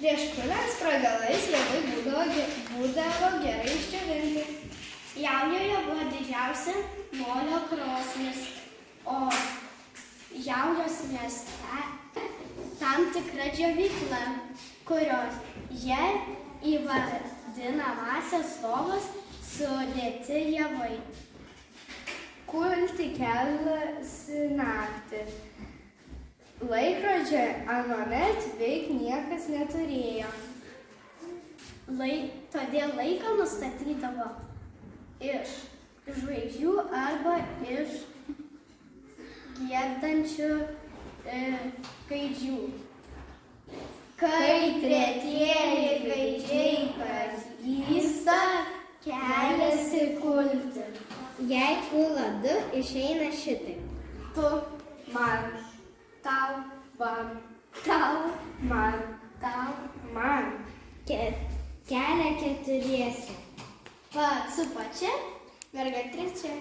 Prieš kuliant spragalais javai būdavo gerai išdžiovinti. Jaujoje buvo didžiausia molio krosnis, o Jaujos mieste tam tikra džiovykla, kurioje į vadinamąsias lovas sudėti javai. Kulti keliasi naktį. Laikrodžio anuomet veik niekas neturėjo. Todėl laiką nustatydavo iš žvaigždžių arba iš giedančių gaidžių. Kai tretieji gaidžiai pagysta, keliasi kulti. Jei kula du, išeina šitaip. Tu man, tau man, tau man, tau man. Kelia keturiese. Pats su pačia, Merga trečia.